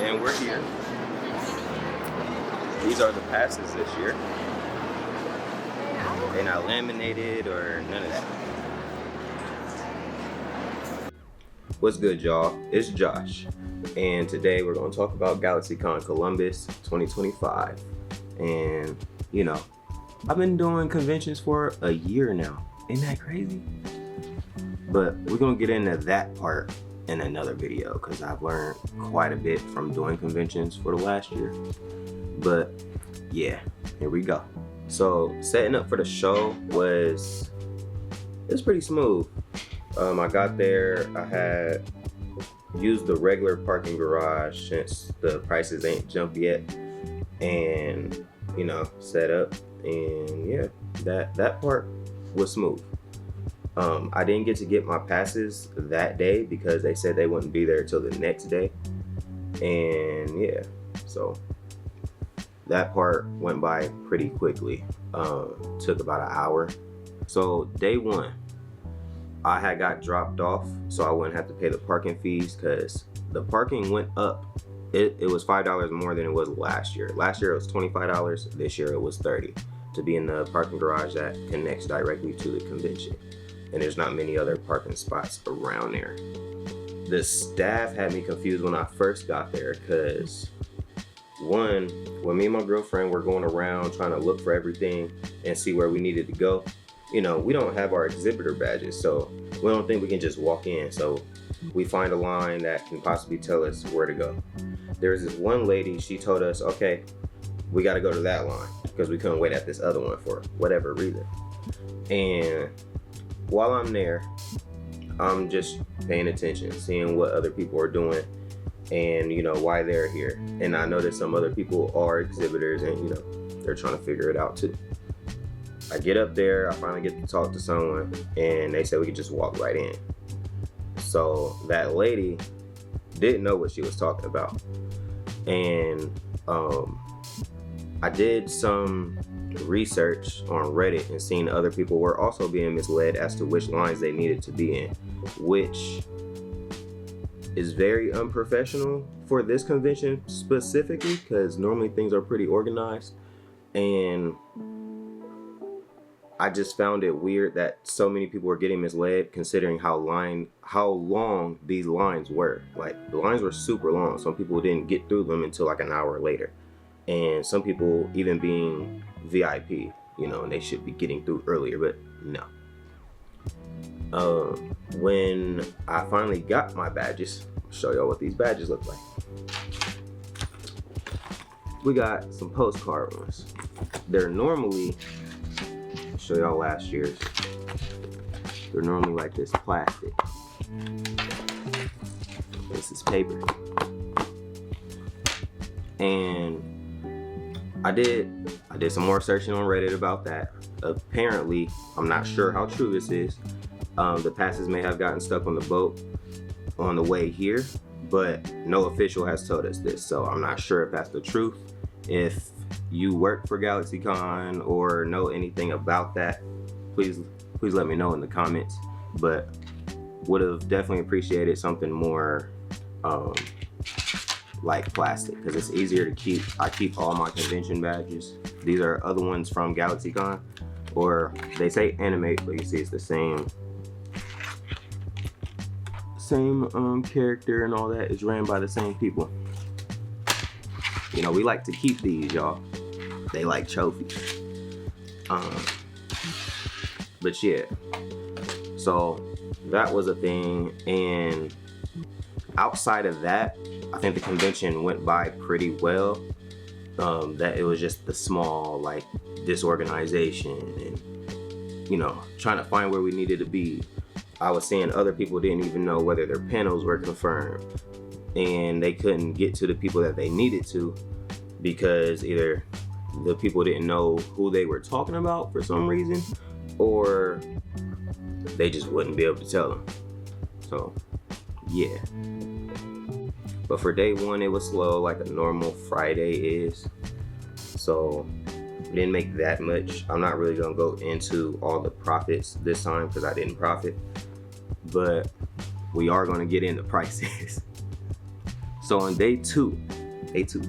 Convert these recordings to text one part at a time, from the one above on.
And we're here. These are the passes this year. They're not laminated or none of that. What's good, y'all? It's Josh. And today we're going to talk about GalaxyCon Columbus 2025. And, you know, I've been doing conventions for a year now. Isn't that crazy? But we're going to get into that part in another video because I've learned quite a bit from doing conventions for the last year. But yeah, here we go. So setting up for the show was pretty smooth. I got there, I had used the regular parking garage since the prices ain't jumped yet, and you know, set up, and yeah, that part was smooth. I didn't get to get my passes that day because they said they wouldn't be there till the next day, and yeah, so that part went by pretty quickly. Took about an hour. So day one, I had got dropped off so I wouldn't have to pay the parking fees because the parking went up. It was $5 more than it was last year. Last year it was $25. This year it was $30 to be in the parking garage that connects directly to the convention. And there's not many other parking spots around there. The staff had me confused when I first got there because one, when me and my girlfriend were going around trying to look for everything and see where we needed to go, you know, we don't have our exhibitor badges, so we don't think we can just walk in. So we find a line that can possibly tell us where to go. There's this one lady, she told us, okay, we got to go to that line because we couldn't wait at this other one for whatever reason. And while I'm there, I'm just paying attention, seeing what other people are doing and, you know, why they're here. And I noticed some other people are exhibitors and, you know, they're trying to figure it out too. I get up there, I finally get to talk to someone, and they said we could just walk right in. So that lady didn't know what she was talking about. And I did some research on Reddit and seen other people were also being misled as to which lines they needed to be in, which is very unprofessional for this convention specifically because normally things are pretty organized. And I just found it weird that so many people were getting misled considering how long these lines were. Like, the lines were super long. Some people didn't get through them until like an hour later. And some people even being VIP, you know, and they should be getting through earlier, but no. When I finally got my badges, I'll show y'all what these badges look like. We got some postcard ones. They're normally, I'll show y'all last year's. They're normally like this plastic. This is paper. And I did some more searching on Reddit about that. Apparently, I'm not sure how true this is. The passes may have gotten stuck on the boat on the way here, but no official has told us this, so I'm not sure if that's the truth. If you work for GalaxyCon or know anything about that, please let me know in the comments. But would have definitely appreciated something more like plastic, because it's easier to keep. I keep all my convention badges. These are other ones from GalaxyCon, or they say animate, but you see it's the same character and all that is ran by the same people. You know, we like to keep these, y'all. They like trophies. But yeah, so that was a thing. And outside of that, I think the convention went by pretty well. That it was just the small, like, disorganization and, you know, trying to find where we needed to be. I was seeing other people didn't even know whether their panels were confirmed, and they couldn't get to the people that they needed to because either the people didn't know who they were talking about for some reason, or they just wouldn't be able to tell them. So yeah. But for day one, it was slow like a normal Friday is. So we didn't make that much. I'm not really gonna go into all the profits this time because I didn't profit, but we are gonna get into prices. So on day two, A2.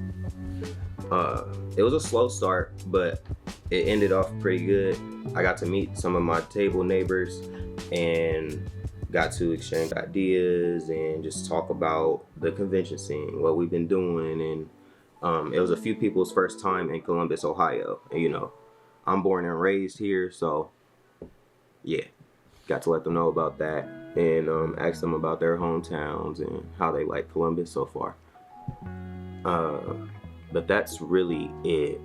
It was a slow start, but it ended off pretty good. I got to meet some of my table neighbors and got to exchange ideas and just talk about the convention scene, what we've been doing, and it was a few people's first time in Columbus, Ohio. And, you know, I'm born and raised here, so yeah, got to let them know about that and ask them about their hometowns and how they like Columbus so far. But that's really it.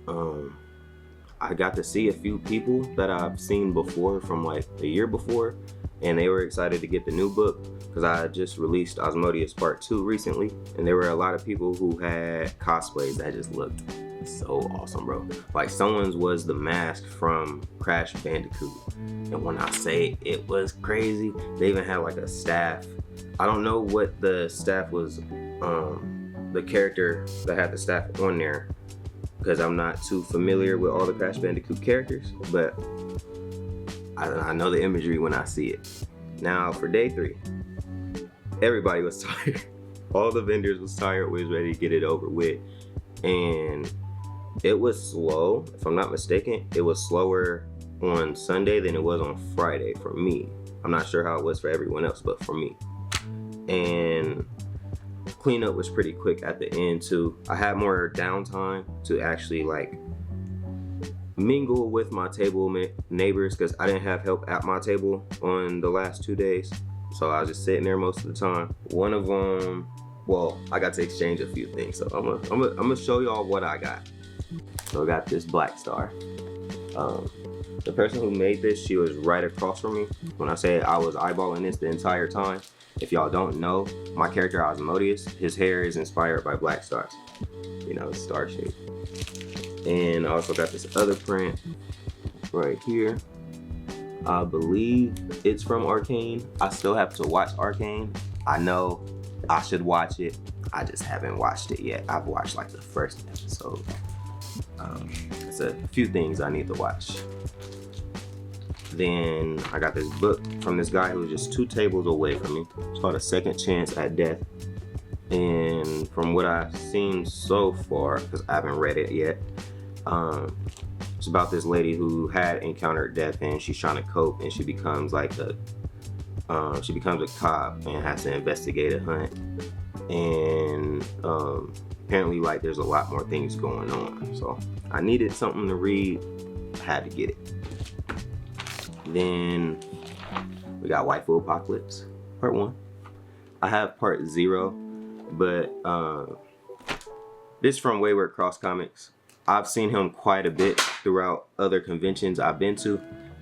I got to see a few people that I've seen before from like the year before, and they were excited to get the new book because I just released Asmodeus Part 2 recently, and there were a lot of people who had cosplays that just looked so awesome, bro. Like someone's was the mask from Crash Bandicoot, and when I say it was crazy, they even had like a staff. I don't know what the staff was, the character that had the staff on there, because I'm not too familiar with all the Crash Bandicoot characters, but I know the imagery when I see it. Now for day 3, everybody was tired. All the vendors was tired, was ready to get it over with, and it was slow. If I'm not mistaken, it was slower on Sunday than it was on Friday for me. I'm not sure how it was for everyone else, but for me. And cleanup was pretty quick at the end too. I had more downtime to actually like mingle with my table neighbors because I didn't have help at my table on the last 2 days. So I was just sitting there most of the time. One of them, well, I got to exchange a few things. So I'm gonna show y'all what I got. So I got this Black Star. The person who made this, she was right across from me. When I say I was eyeballing this the entire time, if y'all don't know, my character Asmodeus, his hair is inspired by black stars. You know, star shape. And I also got this other print right here. I believe it's from Arcane. I still have to watch Arcane. I know I should watch it. I just haven't watched it yet. I've watched like the first episode. It's a few things I need to watch. Then I got this book from this guy who was just 2 tables away from me. It's called A Second Chance at Death. And from what I've seen so far, because I haven't read it yet, it's about this lady who had encountered death and she's trying to cope, and she becomes like a cop and has to investigate a hunt. And apparently like there's a lot more things going on. So I needed something to read, I had to get it. Then we got Waifu Apocalypse, Part 1. I have Part 0, but this is from Wayward Cross Comics. I've seen him quite a bit throughout other conventions I've been to,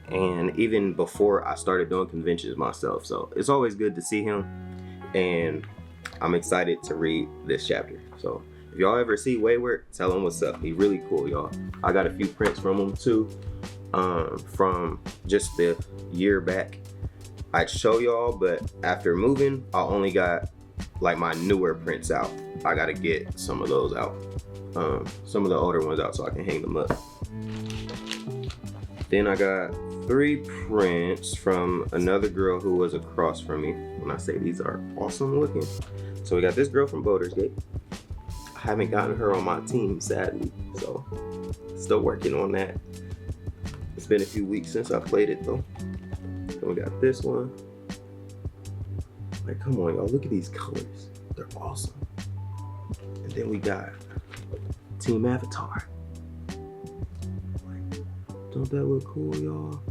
and even before I started doing conventions myself. So it's always good to see him, and I'm excited to read this chapter. So if y'all ever see Wayward, tell him what's up. He's really cool, y'all. I got a few prints from him too. From just the year back. I'd show y'all, but after moving, I only got like my newer prints out. I gotta get some of those out, some of the older ones out so I can hang them up. Then I got 3 prints from another girl who was across from me. When I say these are awesome looking. So we got this girl from Baldur's Gate. I haven't gotten her on my team, sadly, so still working on that. It's been a few weeks since I played it though. Then we got this one. Like, come on, y'all, look at these colors. They're awesome. And then we got Team Avatar. Like, don't that look cool, y'all?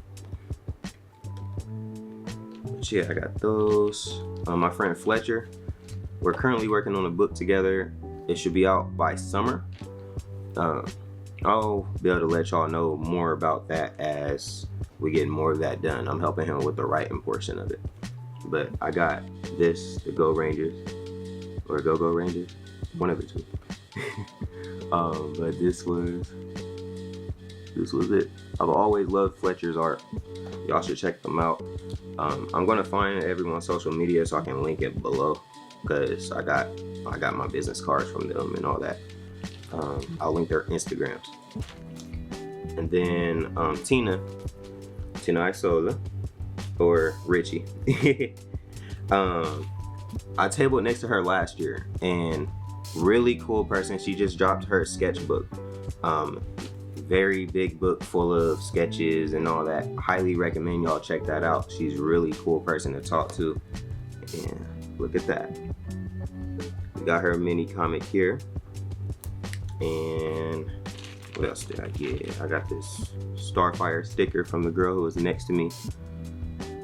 But yeah, I got those. My friend Fletcher, we're currently working on a book together. It should be out by summer. I'll be able to let y'all know more about that as we get more of that done. I'm helping him with the writing portion of it. But I got this, the Go Rangers, or Go Rangers, one of the 2. But this was it. I've always loved Fletcher's art. Y'all should check them out. I'm gonna find everyone's social media so I can link it below, because I got my business cards from them and all that. I'll link their Instagrams. And then Tina Isola, or Richie. I tabled next to her last year, and Really cool person. She just dropped her sketchbook. Very big book full of sketches and all that. Highly recommend y'all check that out. She's a really cool person to talk to. And look at that. We got her mini comic here. And what else did I get? I got this Starfire sticker from the girl who was next to me.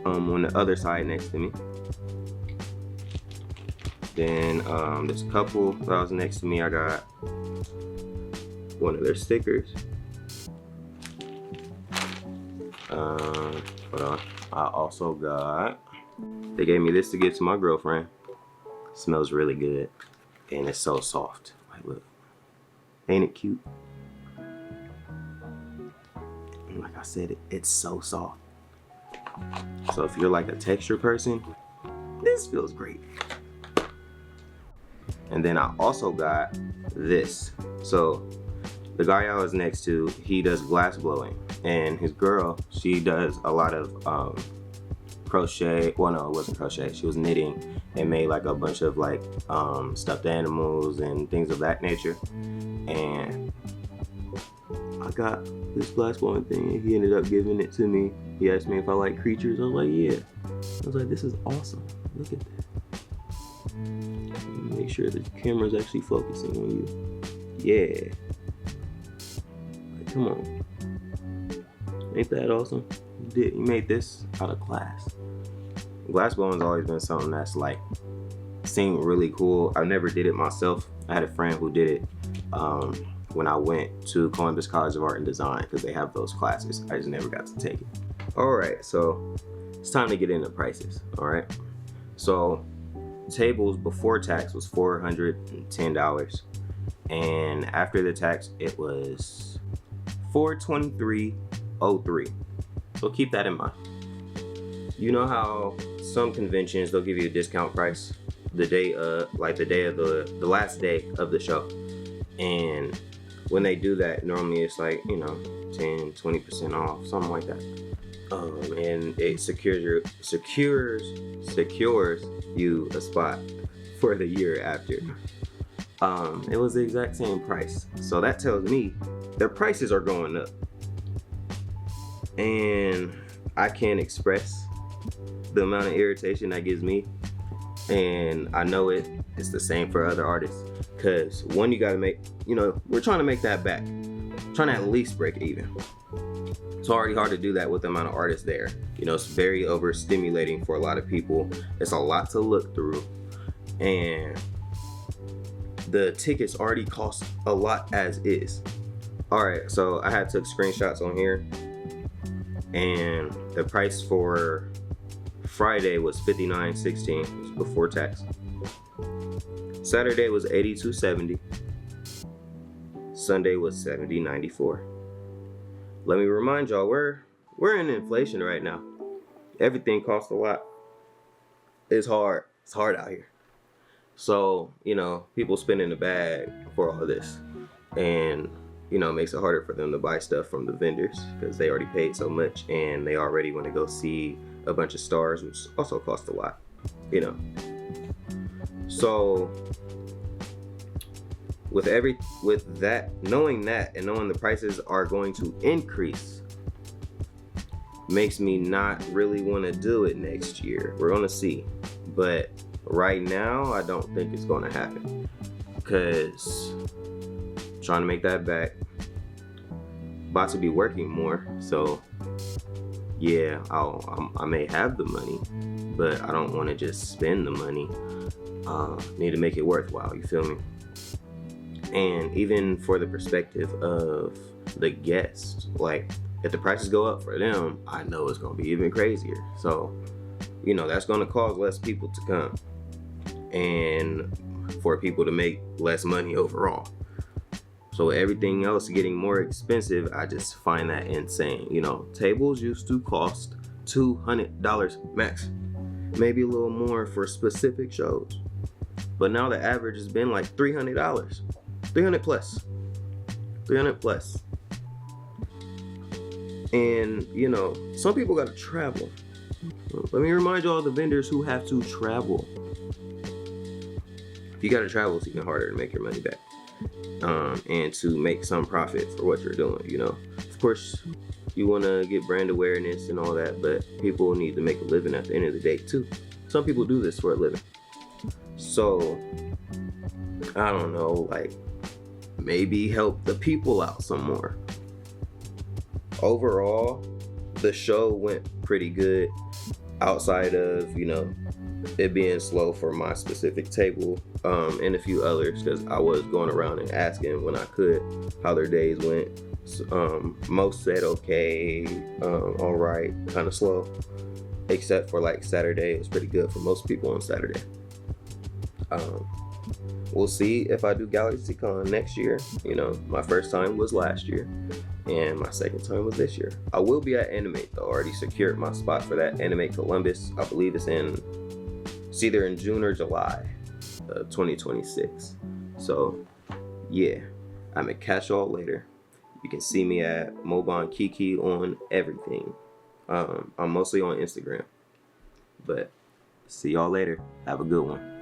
On the other side next to me. Then this couple that was next to me, I got one of their stickers. Hold on. I also got, they gave me this to give to my girlfriend. It smells really good. And it's so soft. Like, look. Ain't it cute? And like I said, it's so soft. So if you're like a texture person, this feels great. And then I also got this. So the guy I was next to, he does glass blowing, and his girl, she does a lot of crochet. Well, no, it wasn't crochet. She was knitting and made like a bunch of like stuffed animals and things of that nature. And I got this glass blowing thing, and he ended up giving it to me. He asked me if I like creatures. I was like, yeah. I was like, this is awesome. Look at that. Make sure the camera's actually focusing on you. Yeah. Like, come on. Ain't that awesome? You made this out of glass. Glass blowing's always been something that's like seemed really cool. I never did it myself. I had a friend who did it when I went to Columbus College of Art and Design, because they have those classes. I just never got to take it. All right, so it's time to get into prices. All right, so tables before tax was $410, and after the tax it was $423.03. So keep that in mind. You know how some conventions, they'll give you a discount price the day of, like the last day of the show, and when they do that, normally it's like, you know, 10-20% off, something like that. And it secures you a spot for the year after. It was the exact same price. So that tells me their prices are going up. And I can't express the amount of irritation that gives me. And I know it's the same for other artists. Cause one, you gotta make, you know, we're trying to make that back. Trying to at least break even. It's already hard to do that with the amount of artists there. You know, it's very overstimulating for a lot of people. It's a lot to look through. And the tickets already cost a lot as is. All right, so I had took screenshots on here. And the price for Friday was $59.16 before tax. Saturday was $82.70. Sunday was $70.94. Let me remind y'all, we're in inflation right now. Everything costs a lot. It's hard. It's hard out here. So, you know, people spend in the bag for all of this. And, you know, it makes it harder for them to buy stuff from the vendors because they already paid so much and they already want to go see a bunch of stars, which also cost a lot, you know. So with that, knowing that and knowing the prices are going to increase makes me not really want to do it next year. We're gonna see, but right now I don't think it's gonna happen because I'm trying to make that back. About to be working more, so yeah, I may have the money, but I don't want to just spend the money. Need to make it worthwhile, you feel me? And even for the perspective of the guests, like if the prices go up for them, I know it's gonna be even crazier. So, you know, that's gonna cause less people to come and for people to make less money overall. So everything else getting more expensive, I just find that insane. You know, tables used to cost $200 max, maybe a little more for specific shows. But now the average has been like $300, 300 plus. And, you know, some people got to travel. Let me remind you all the vendors who have to travel. you got to travel, it's even harder to make your money back, and to make some profit for what you're doing. You know, of course, you want to get brand awareness and all that, but people need to make a living at the end of the day too. Some people do this for a living. So I don't know, like maybe help the people out some more. Overall, the show went pretty good outside of, you know, it being slow for my specific table, and a few others, because I was going around and asking when I could how their days went. Most said okay, all right, kind of slow, except for like Saturday. It was pretty good for most people on Saturday. We'll see if I do GalaxyCon next year. You know, my first time was last year, and my second time was this year. I will be at Animate though. I already secured my spot for that Animate Columbus. I believe it's either in June or July, 2026. So yeah, I'm gonna catch y'all later. You can see me at Mobon Kiki on everything. I'm mostly on Instagram, but see y'all later. Have a good one.